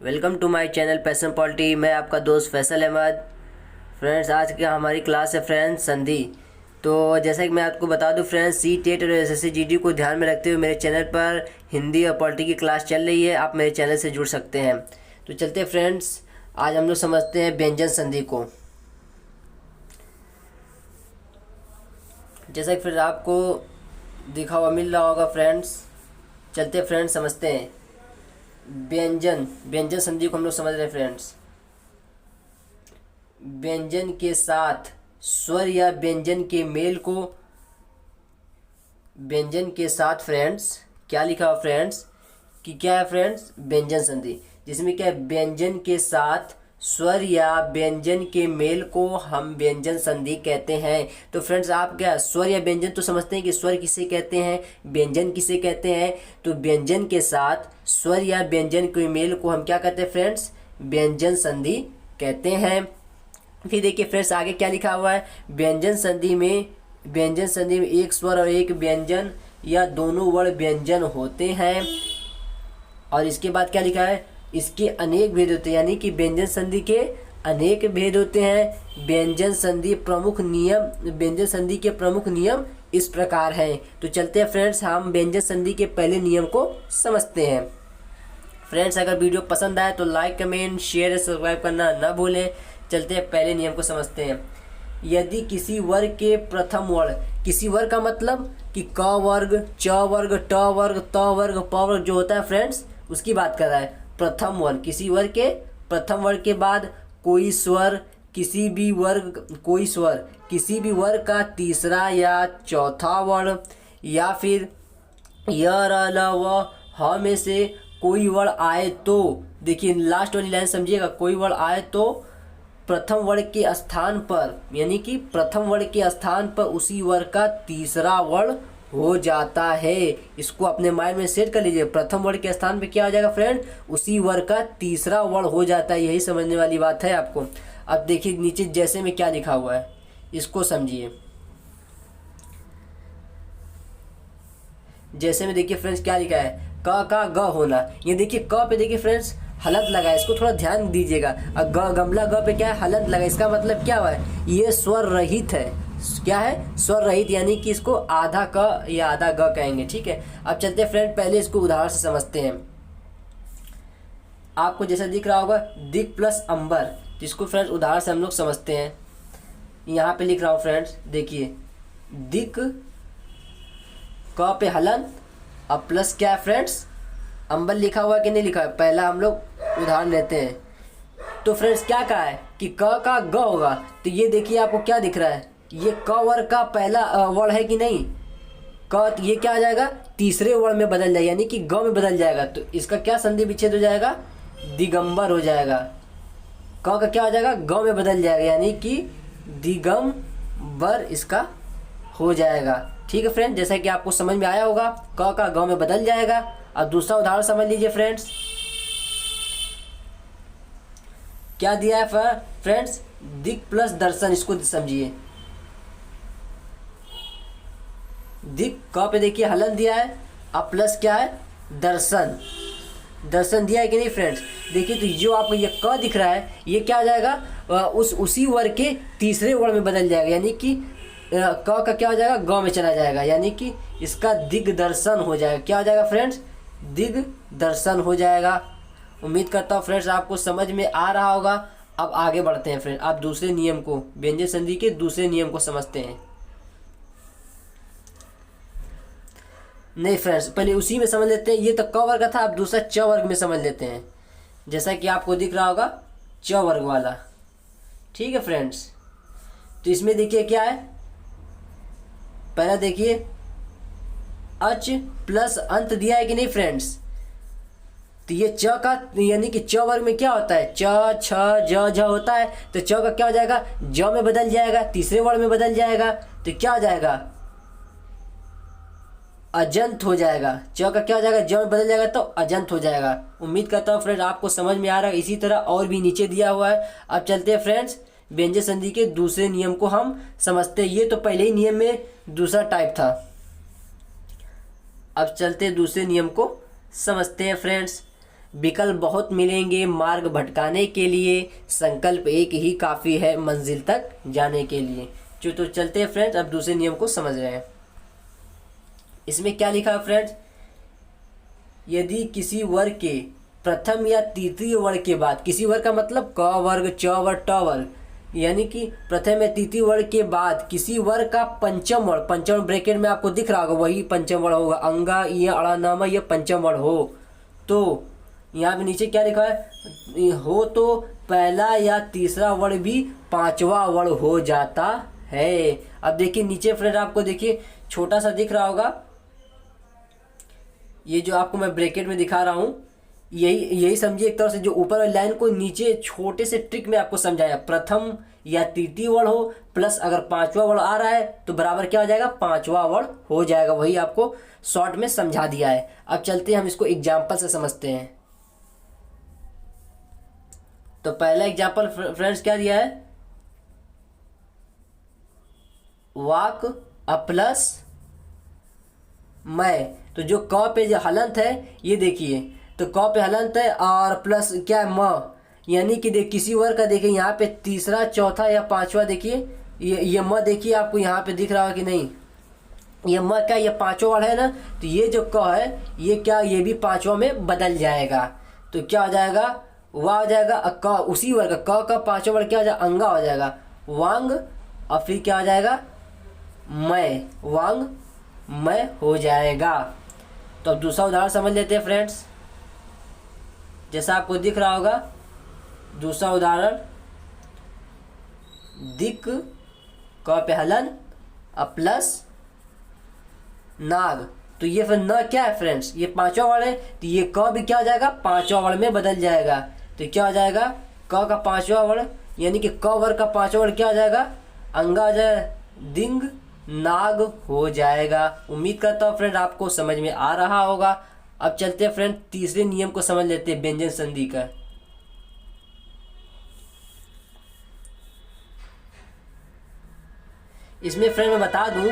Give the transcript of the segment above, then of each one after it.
Welcome to my channel passion polity. मैं आपका दोस्त फैसल अहमद। फ्रेंड्स, आज की हमारी क्लास है फ्रेंड्स संधि। तो जैसा कि मैं आपको बता दूं फ्रेंड्स, सी-टेट और एसएससी जीडी को ध्यान में रखते हुए मेरे चैनल पर हिंदी और पॉलिटी की क्लास चल रही है। आप मेरे चैनल से जुड़ सकते हैं। तो चलते हैं फ्रेंड्स, आज हम लोग समझते हैं व्यंजन संधि को। जैसा कि फिर आपको दिखा हुआ मिल रहा होगा फ्रेंड्स। चलते हैं फ्रेंड्स, समझते हैं व्यंजन व्यंजन संधि को हम लोग समझ रहे हैं फ्रेंड्स। व्यंजन के साथ स्वर या व्यंजन के मेल को, व्यंजन के साथ फ्रेंड्स क्या लिखा हुआ फ्रेंड्स कि क्या है फ्रेंड्स, व्यंजन संधि, जिसमें क्या है, व्यंजन के साथ स्वर या व्यंजन के मेल को हम व्यंजन संधि कहते हैं। तो फ्रेंड्स, आप क्या स्वर या व्यंजन तो समझते हैं कि स्वर किसे कहते हैं, व्यंजन किसे कहते हैं। तो व्यंजन के साथ स्वर या व्यंजन के मेल को हम क्या कहते हैं फ्रेंड्स, व्यंजन संधि कहते हैं। फिर देखिए फ्रेंड्स, आगे क्या लिखा हुआ है, व्यंजन संधि में एक स्वर और एक व्यंजन या दोनों वर्ण व्यंजन होते हैं। और इसके बाद क्या लिखा है, इसके अनेक भेद होते हैं, यानी कि व्यंजन संधि के अनेक भेद होते हैं। व्यंजन संधि के प्रमुख नियम इस प्रकार हैं। तो चलते हैं फ्रेंड्स, हम व्यंजन संधि के पहले नियम को समझते हैं। फ्रेंड्स, अगर वीडियो पसंद आए तो लाइक, कमेंट, शेयर और सब्सक्राइब करना ना भूलें। चलते हैं पहले नियम को समझते हैं। यदि किसी वर्ग के प्रथम वर्ण, किसी वर्ग का मतलब कि क वर्ग, च वर्ग, ट वर्ग, त वर्ग, प वर्ग जो होता है फ्रेंड्स, उसकी बात कर रहा है। प्रथम वर्ण, किसी वर्ग के प्रथम वर्ग के बाद कोई स्वर किसी भी वर्ग का तीसरा या चौथा वर्ण, या फिर य, र, ल, व, ह में से कोई वर्ण आए तो, देखिए लास्ट वाली लाइन समझिएगा, कोई वर्ण आए तो प्रथम वर्ण के स्थान पर, यानी कि प्रथम वर्ण के स्थान पर उसी वर्ण का तीसरा वर्ण हो जाता है। इसको अपने माइंड में सेट कर लीजिए। प्रथम वर्ण के स्थान पे क्या हो जाएगा फ्रेंड, उसी वर्ण का तीसरा वर्ण हो जाता है। यही समझने वाली बात है आपको। अब देखिए नीचे जैसे में क्या लिखा हुआ है, इसको समझिए। जैसे में देखिए फ्रेंड्स क्या लिखा है, क का ग होना। ये देखिए क पे देखिए फ्रेंड्स हलंत लगा है, इसको थोड़ा ध्यान दीजिएगा। और ग गमला ग पे क्या है, हलंत लगा। इसका मतलब क्या हुआ है, ये स्वर रहित है। क्या है, स्वर रहित, यानी कि इसको आधा क या आधा ग कहेंगे। ठीक है, अब चलते हैं फ्रेंड, पहले इसको उदाहरण से समझते हैं। आपको जैसा दिख रहा होगा दिक प्लस अंबर, जिसको फ्रेंड्स उदाहरण से हम लोग समझते हैं। यहाँ पे लिख रहा हूँ फ्रेंड्स, देखिए दिक, क पे हलंत, अब प्लस क्या है फ्रेंड्स, अंबर लिखा हुआ है कि नहीं लिखा है। पहला हम लोग उदाहरण लेते हैं। तो फ्रेंड्स क्या कहा है कि क का ग होगा। तो ये देखिए आपको क्या दिख रहा है, ये क वर्ग का पहला वर्ण है कि नहीं। क, ये क्या आ जाएगा, तीसरे वर्ण में बदल जाएगा, यानी कि ग में बदल जाएगा। तो इसका क्या संधि विच्छेद हो जाएगा, दिगंबर हो जाएगा। क का क्या हो जाएगा, ग में बदल जाएगा, यानी कि दिगंबर इसका हो जाएगा। ठीक है फ्रेंड, जैसा कि आपको समझ में आया होगा, क का ग में बदल जाएगा। अब दूसरा उदाहरण समझ लीजिए फ्रेंड्स, क्या दिया है फ्रेंड्स, दिक प्लस दर्शन। इसको समझिए, दिक क पे देखिए हलन दिया है, अब प्लस क्या है, दर्शन। दर्शन दिया है कि नहीं फ्रेंड्स। देखिए तो जो आपको ये क दिख रहा है, ये क्या आ जाएगा, उसी वर्ग के तीसरे वर्ण में बदल जाएगा, यानी कि क का क्या हो जाएगा, ग में चला जाएगा, यानी कि इसका दिग्दर्शन हो जाएगा। क्या हो जाएगा फ्रेंड्स, दिग्दर्शन हो जाएगा। उम्मीद करता हूँ फ्रेंड्स आपको समझ में आ रहा होगा। अब आगे बढ़ते हैं फ्रेंड, आप दूसरे नियम को, व्यंजन संधि के दूसरे नियम को समझते हैं। नहीं फ्रेंड्स, पहले उसी में समझ लेते हैं। ये तो क वर्ग का था, अब दूसरा च वर्ग में समझ लेते हैं। जैसा कि आपको दिख रहा होगा च वर्ग वाला। ठीक है फ्रेंड्स, तो इसमें देखिए क्या है, पहला देखिए अच प्लस अंत दिया है कि नहीं फ्रेंड्स। तो ये च का, यानी कि च वर्ग में क्या होता है, च, छ, ज, झ होता है। तो च का क्या हो जाएगा, ज में बदल जाएगा, तीसरे वर्ण में बदल जाएगा। तो क्या हो जाएगा, अजंत हो जाएगा। च का क्या हो जाएगा, ज में बदल जाएगा तो अजंत हो जाएगा। उम्मीद करता हूँ फ्रेंड आपको समझ में आ रहा है। इसी तरह और भी नीचे दिया हुआ है। अब चलते हैं फ्रेंड्स, व्यंजन संधि के दूसरे नियम को हम समझते हैं। ये तो पहले ही नियम में दूसरा टाइप था। अब चलते हैं दूसरे नियम को समझते हैं फ्रेंड्स। विकल्प बहुत मिलेंगे मार्ग भटकाने के लिए, संकल्प एक ही काफ़ी है मंजिल तक जाने के लिए। तो चलते हैं फ्रेंड्स, अब दूसरे नियम को समझ रहे हैं। इसमें क्या लिखा है फ्रेंड्स, यदि किसी वर्ग के प्रथम या तृतीय वर्ग के बाद, किसी वर्ग का मतलब क वर्ग, च वर्ग, ट वर्ग, यानी कि प्रथम या तृतीय वर्ग के बाद किसी वर्ग का पंचम वर्ण, पंचम ब्रैकेट में आपको दिख रहा होगा वही पंचम वर्ण होगा, अंगा या अड़ानामा ये पंचम वर्ण हो, तो यहाँ पे नीचे क्या लिखा है, हो तो पहला या तीसरा वर्ण भी पांचवा वर्ण हो जाता है। अब देखिए नीचे फ्रेंड, आपको देखिए छोटा सा दिख रहा होगा, ये जो आपको मैं ब्रैकेट में दिखा रहा हूँ, यही समझिए एक तरह से, जो ऊपर वाली लाइन को नीचे छोटे से ट्रिक में आपको समझाया, प्रथम या तृतीय वर्ण हो प्लस अगर पांचवा वर्ण आ रहा है तो बराबर क्या हो जाएगा, पांचवा वर्ण हो जाएगा, वही आपको शॉर्ट में समझा दिया है। अब चलते हैं हम इसको एग्जाम्पल से समझते हैं। तो पहला एग्जाम्पल फ्रेंड्स क्या दिया है, वाक प्लस मैं, तो जो क पे जो हलंत है ये देखिए, तो क पे हलंत है और प्लस क्या है, म, यानी कि देख किसी वर्ग का देखिए यहाँ पे तीसरा चौथा या पांचवा, देखिए ये म देखिए आपको यहाँ पे दिख रहा है कि नहीं, ये म क्या, ये पांचवा वर्ग है ना, तो ये जो क है ये क्या, ये भी पांचवा में बदल जाएगा, तो क्या हो जाएगा, वाह हो जाएगा, क उसी वर्ग का पांचवा वर्ग क्या हो जाएगा, अंगा हो जाएगा, वांग, और फिर क्या हो जाएगा, मैं, वांग मैं हो जाएगा। तो अब दूसरा उदाहरण समझ लेते हैं फ्रेंड्स, जैसा आपको दिख रहा होगा दूसरा उदाहरण, दिक क पे हलन प्लस नाग, तो ये फिर न क्या है फ्रेंड्स, ये पांचवा वर्ण है, तो ये क भी क्या हो जाएगा, पांचवा वर्ण में बदल जाएगा, तो क्या हो जाएगा, क का पांचवा वर्ण, यानी कि क वर्ग का पांचवा वर्ण क्या हो जाएगा, अंगा हो जाएगा, दिंग नाग हो जाएगा। उम्मीद करता हूँ फ्रेंड आपको समझ में आ रहा होगा। अब चलते हैं फ्रेंड तीसरे नियम को समझ लेते हैं, व्यंजन संधि का। इसमें फ्रेंड मैं बता दूं,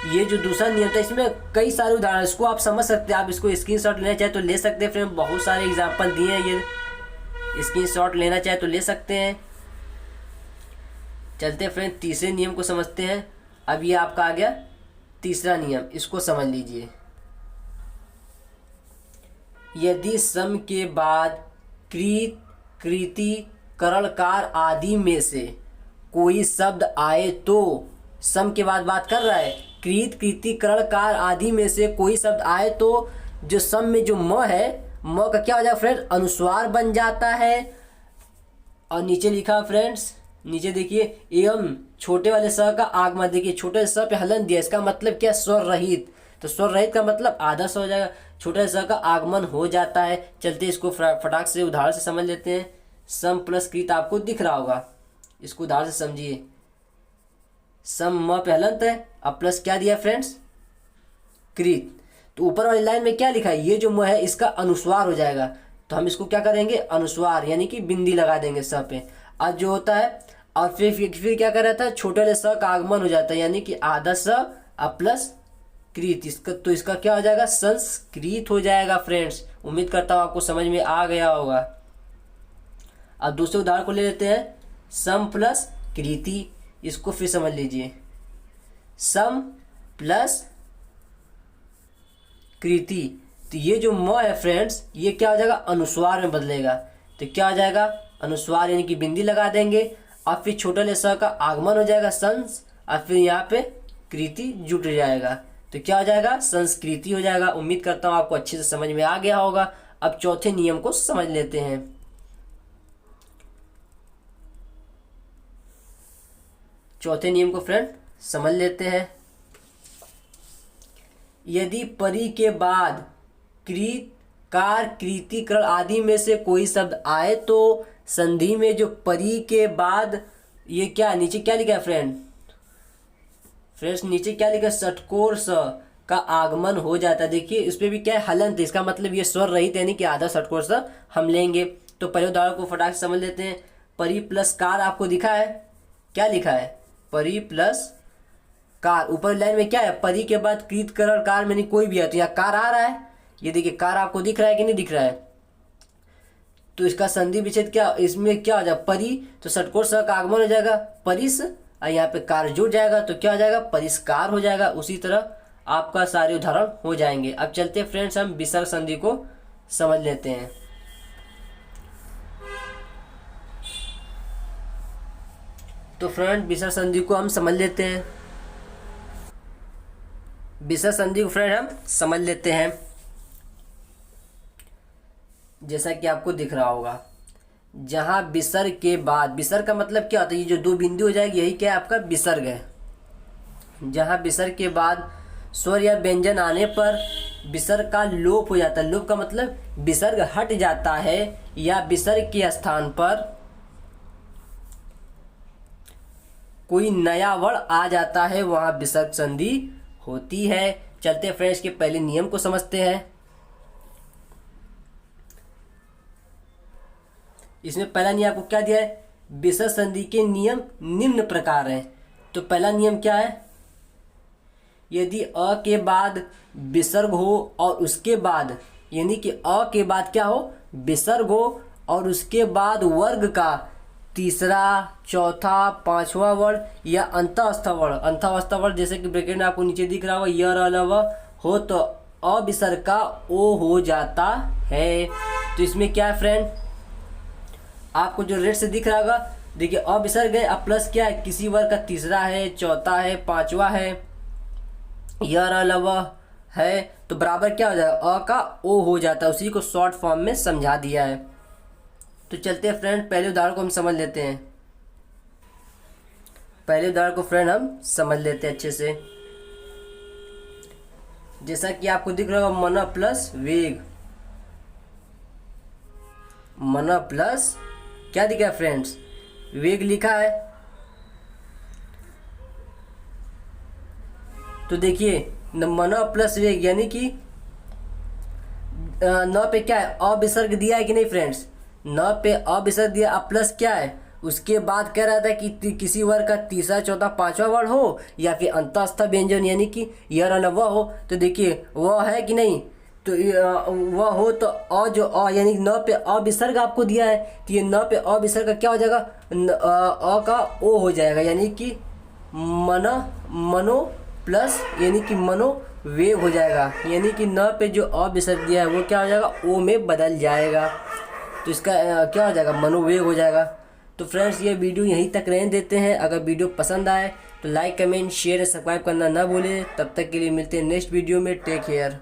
ये जो दूसरा नियम था इसमें कई सारे उदाहरण, इसको आप समझ सकते हैं, आप इसको स्क्रीनशॉट लेना चाहे तो ले सकते हैं फ्रेंड, बहुत सारे एग्जांपल दिए हैं, ये स्क्रीनशॉट लेना चाहे तो ले सकते हैं। चलते हैं फ्रेंड तीसरे नियम को समझते हैं। अब ये आपका आ गया तीसरा नियम, इसको समझ लीजिए। यदि सम के बाद कृत, कृति, करणकार आदि में से कोई शब्द आए तो, सम के बाद बात कर रहा है, कृत, कृति, करणकार आदि में से कोई शब्द आए तो जो सम में जो म है, म का क्या हो जाएगा फ्रेंड, अनुस्वार बन जाता है। और नीचे लिखा फ्रेंड्स, नीचे देखिए, एवं छोटे वाले स का आगमन, देखिए छोटे स पे हलन दिया, इसका मतलब क्या, स्वर रहित, तो स्वर रहित का मतलब आधा स हो जाएगा, छोटे स का आगमन हो जाता है। चलते इसको फटाक से उदाहरण से समझ लेते हैं। सम प्लस कृत आपको दिख रहा होगा, इसको उदाहरण से समझिए। सम म पे हलंत है, अब प्लस क्या दिया फ्रेंड्स, कृत, तो ऊपर वाली लाइन में क्या लिखा है, ये जो म है इसका अनुस्वार हो जाएगा, तो हम इसको क्या करेंगे, अनुस्वार यानी कि बिंदी लगा देंगे स पे। आज जो होता है, और फिर क्या कर रहा था, छोटे वाले स का आगमन हो जाता है, यानी कि आधा स अब प्लस कृत, इसका तो इसका क्या हो जाएगा, संस्कृत हो जाएगा फ्रेंड्स। उम्मीद करता हूँ आपको समझ में आ गया होगा। अब दूसरे उदाहरण को ले लेते हैं, सम प्लस कृति, इसको फिर समझ लीजिए। सम प्लस कृति, तो ये जो म है फ्रेंड्स ये क्या हो जाएगा, अनुस्वार में बदलेगा, तो क्या हो जाएगा, अनुस्वार यानी कि बिंदी लगा देंगे, और फिर छोटे वाले स का आगमन हो जाएगा संस, और फिर यहाँ पे कृति जुट जाएगा, तो क्या हो जाएगा, संस्कृति हो जाएगा। उम्मीद करता हूँ आपको अच्छे से समझ में आ गया होगा। अब चौथे नियम को समझ लेते हैं। चौथे नियम को फ्रेंड समझ लेते हैं। यदि परी के बाद कृत, कार, कृति, करण आदि में से कोई शब्द आए तो संधि में जो परी के बाद, ये क्या नीचे क्या लिखा है फ्रेंड्स नीचे क्या लिखा है, षटकोर स का आगमन हो जाता है। देखिए इस पे भी क्या है, हलंत, इसका मतलब ये स्वर रहित यानी कि आधा षटकोर स हम लेंगे। तो पहले उदाहरण को फटाक से समझ लेते हैं। परी प्लस कार आपको दिखा है, क्या लिखा है, परी प्लस कार, ऊपर लाइन में क्या है, परी के बाद कृत, करण, कार में नहीं कोई भी है, तो यहाँ कार आ रहा है, ये देखिए कार आपको दिख रहा है कि नहीं दिख रहा है, तो इसका संधि विच्छेद क्या, इसमें क्या हो जाएगा, परि, तो षटकोर स का आगमन हो जाएगा परिस, और यहाँ पे कार जुड़ जाएगा तो क्या हो जाएगा, परिष्कार हो जाएगा। उसी तरह आपका सारे उदाहरण हो जाएंगे। अब चलते हैं फ्रेंड्स, हम विसर्ग संधि को समझ लेते हैं। तो फ्रेंड विसर्ग संधि को हम समझ लेते हैं। विसर्ग संधि को फ्रेंड हम समझ लेते हैं। जैसा कि आपको दिख रहा होगा, जहां विसर्ग के बाद, विसर्ग का मतलब क्या होता है, ये जो दो बिंदु हो जाएगी यही क्या है, आपका विसर्ग है। जहां विसर्ग के बाद स्वर या व्यंजन आने पर विसर्ग का लोप हो जाता है। लोप का मतलब विसर्ग हट जाता है, या विसर्ग के स्थान पर कोई नया वर्ण आ जाता है, वहां विसर्ग संधि होती है। चलते फ्रेंड्स के पहले नियम को समझते हैं। इसमें पहला नियम आपको क्या दिया है, विसर्ग संधि के नियम निम्न प्रकार हैं। तो पहला नियम क्या है, यदि अ के बाद विसर्ग हो और उसके बाद, यानी कि अ के बाद क्या हो, विसर्ग हो, और उसके बाद वर्ग का तीसरा, चौथा, पांचवा वर्ण या अंतःस्थ वर्ण, अंतःस्थ वर्ण जैसे कि ब्रैकेट में आपको नीचे दिख रहा हो, य र ल व हो, तो अविसर्ग का ओ हो जाता है। तो इसमें क्या है फ्रेंड, आपको जो रेड से दिख रहा होगा, देखिए अविसर्ग है, अब प्लस क्या है, किसी वर्ग का तीसरा है, चौथा है, पांचवा है, य र ल व है, तो बराबर क्या हो जाएगा, अ का ओ हो जाता है। उसी को शॉर्ट फॉर्म में समझा दिया है। तो चलते हैं फ्रेंड, पहले उदाहरण को हम समझ लेते हैं। पहले उदाहरण को फ्रेंड हम समझ लेते हैं अच्छे से। जैसा कि आपको दिख रहा होगा, मन प्लस वेग, मन प्लस क्या दिखा है फ्रेंड्स, वेग लिखा है। तो देखिए मन प्लस वेग, यानी कि न पे क्या है, अविसर्ग दिया है कि नहीं फ्रेंड्स, न पे अविसर्ग दिया, अब प्लस क्या है, उसके बाद कह रहा था कि किसी वर्ग का तीसरा, चौथा, पांचवा वर्ण हो, या फिर अंतःस्थ व्यंजन यानी कि य र ल व हो। तो देखिए वह है कि नहीं, तो वह हो, तो अ जो अ यानी न पे अविसर्ग आपको दिया है, तो ये न पे अविसर्ग का क्या हो जाएगा, अ का ओ हो जाएगा, यानी कि मनो प्लस, यानी कि मनो वेग हो जाएगा, यानी कि न पे जो अविसर्ग दिया है वो क्या हो जाएगा, ओ में बदल जाएगा। तो इसका क्या हो जाएगा, मनोवेग हो जाएगा। तो फ्रेंड्स ये वीडियो यहीं तक रहने देते हैं। अगर वीडियो पसंद आए तो लाइक, कमेंट, शेयर, सब्सक्राइब करना ना भूलें। तब तक के लिए मिलते हैं नेक्स्ट वीडियो में। Take care.